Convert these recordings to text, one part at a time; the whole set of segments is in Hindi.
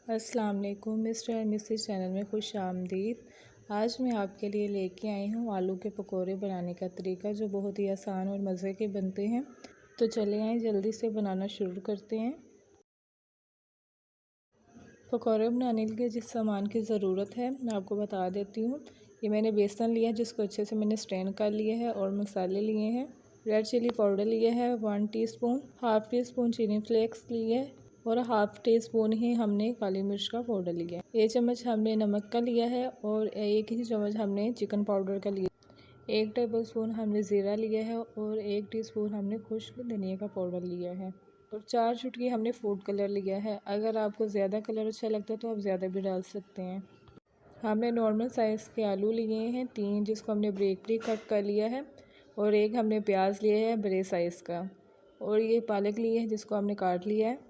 अस्सलाम वालेकुम। मिस्टर एंड मिसेस चैनल में खुश आमदीद। आज मैं आपके लिए लेके आई हूँ आलू के पकोड़े बनाने का तरीका, जो बहुत ही आसान और मज़े के बनते हैं। तो चले आए जल्दी से बनाना शुरू करते हैं। पकोड़े बनाने के लिए जिस सामान की ज़रूरत है मैं आपको बता देती हूँ। ये मैंने बेसन लिया है, जिसको अच्छे से मैंने स्ट्रेन कर लिया है, और मसाले लिए हैं। रेड चिली पाउडर लिया है 1 teaspoon, half teaspoon chilli flakes लिए है, और हाफ़ टी स्पून ही हमने काली मिर्च का पाउडर लिया है। 1 चम्मच हमने नमक का लिया है, और 1 ही चम्मच हमने चिकन पाउडर का लिया। 1 टेबल स्पून हमने ज़ीरा लिया है, और 1 टीस्पून हमने खुश्क धनिया का पाउडर लिया है, और 4 चुटकी हमने फूड कलर लिया है। अगर आपको ज़्यादा कलर अच्छा लगता है तो आप ज़्यादा भी डाल सकते हैं। हमने नॉर्मल साइज़ के आलू लिए हैं 3, जिसको हमने ब्रेक कट कर लिया है, और 1 हमने प्याज लिया है बड़े साइज़ का, और ये पालक लिया है जिसको हमने काट लिया है।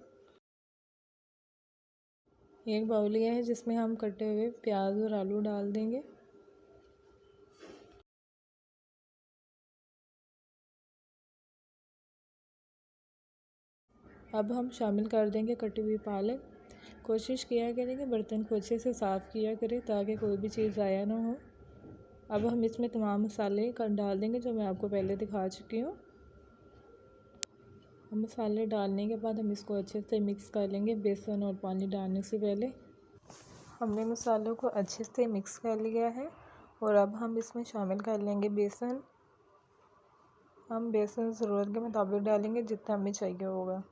1 बाउल लिया है जिसमें हम कटे हुए प्याज और आलू डाल देंगे। अब हम शामिल कर देंगे कटी हुई पालक। कोशिश किया करें कि बर्तन को अच्छे से साफ़ किया करें ताकि कोई भी चीज़ ज़ाया ना हो। अब हम इसमें तमाम मसाले डाल देंगे जो मैं आपको पहले दिखा चुकी हूँ। मसाले डालने के बाद हम इसको अच्छे से मिक्स कर लेंगे। बेसन और पानी डालने से पहले हमने मसालों को अच्छे से मिक्स कर लिया है, और अब हम इसमें शामिल कर लेंगे बेसन। हम बेसन ज़रूरत के मुताबिक डालेंगे जितना हमें चाहिए होगा,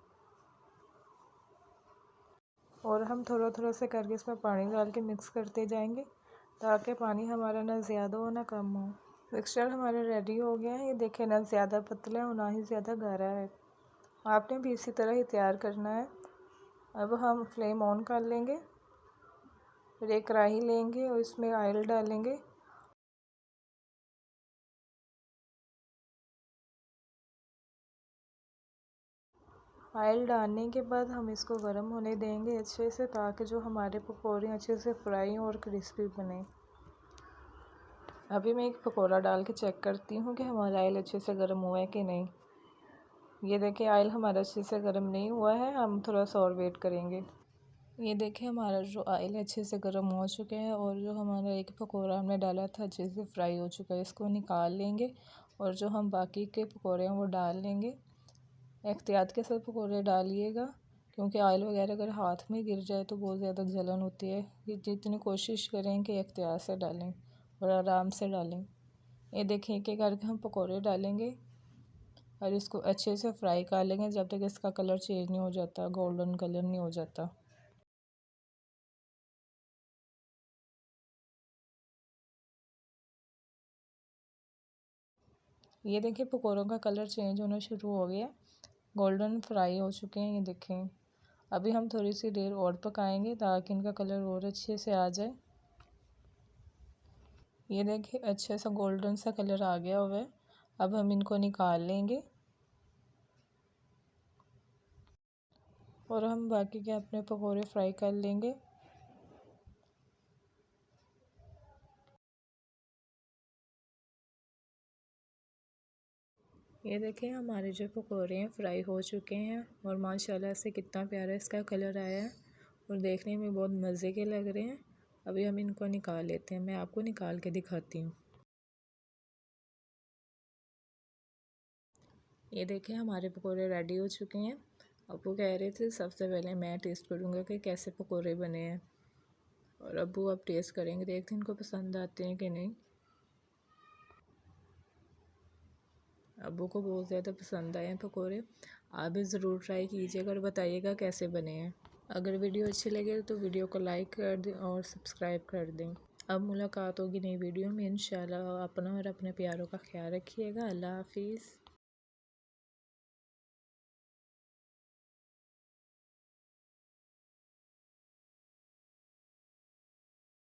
और हम थोड़ा थोड़ा से करके इसमें पानी डाल के मिक्स करते जाएंगे ताकि पानी हमारा ना ज़्यादा हो ना कम हो। मिक्सचर हमारा रेडी हो गया है। ये देखें, ना ज़्यादा पतला है और ना ही ज़्यादा गाढ़ा है। आपने भी इसी तरह ही तैयार करना है। अब हम फ्लेम ऑन कर लेंगे, फिर एक कढ़ाई लेंगे और इसमें ऑयल डालेंगे। ऑयल डालने के बाद हम इसको गर्म होने देंगे अच्छे से, ताकि जो हमारे पकौड़े अच्छे से फ्राई और क्रिस्पी बने। अभी मैं एक पकौड़ा डाल के चेक करती हूँ कि हमारा ऑयल अच्छे से गर्म हुआ है कि नहीं। ये देखिए, ऑयल हमारा अच्छे से गर्म नहीं हुआ है, हम थोड़ा सा और वेट करेंगे। ये देखिए, हमारा जो ऑयल अच्छे से गर्म हो चुके हैं, और जो हमारा एक पकौड़ा हमने डाला था अच्छे से फ्राई हो चुका है। इसको निकाल लेंगे, और जो हम बाकी के पकौड़े हैं वो डाल लेंगे। एहतियात के साथ पकौड़े डालिएगा, क्योंकि ऑयल वगैरह अगर हाथ में गिर जाए तो बहुत ज़्यादा जलन होती है। ये जितनी कोशिश करें कि एहतियात से डालें और आराम से डालें। ये देखिए, एक एक करके हम पकौड़े डालेंगे, और इसको अच्छे से फ्राई कर लेंगे जब तक इसका कलर चेंज नहीं हो जाता, गोल्डन कलर नहीं हो जाता। ये देखिए, पकौड़ों का कलर चेंज होना शुरू हो गया, गोल्डन फ्राई हो चुके हैं। ये देखें, अभी हम थोड़ी सी देर और पकाएंगे ताकि इनका कलर और अच्छे से आ जाए। ये देखिए, अच्छे सा गोल्डन सा कलर आ गया हुआ है। अब हम इनको निकाल लेंगे, और हम बाकी के अपने पकौड़े फ्राई कर लेंगे। ये देखें, हमारे जो पकौड़े हैं फ्राई हो चुके हैं, और माशाल्लाह से कितना प्यारा इसका कलर आया है, और देखने में बहुत मज़े के लग रहे हैं। अभी हम इनको निकाल लेते हैं, मैं आपको निकाल के दिखाती हूँ। ये देखें, हमारे पकौड़े रेडी हो चुके हैं। अब्बू कह रहे थे सबसे पहले मैं टेस्ट करूँगा कि कैसे पकौड़े बने हैं, और अब्बू अब टेस्ट करेंगे, देखते हैं इनको पसंद आते हैं कि नहीं। अब्बू को बहुत ज़्यादा पसंद आए हैं पकौड़े। आप भी ज़रूर ट्राई कीजिएगा और बताइएगा कैसे बने हैं। अगर वीडियो अच्छी लगे तो वीडियो को लाइक कर दें और सब्सक्राइब कर दें। अब मुलाकात होगी नई वीडियो में इंशाल्लाह। अपना और अपने प्यारों का ख्याल रखिएगा। अल्लाह हाफिज़।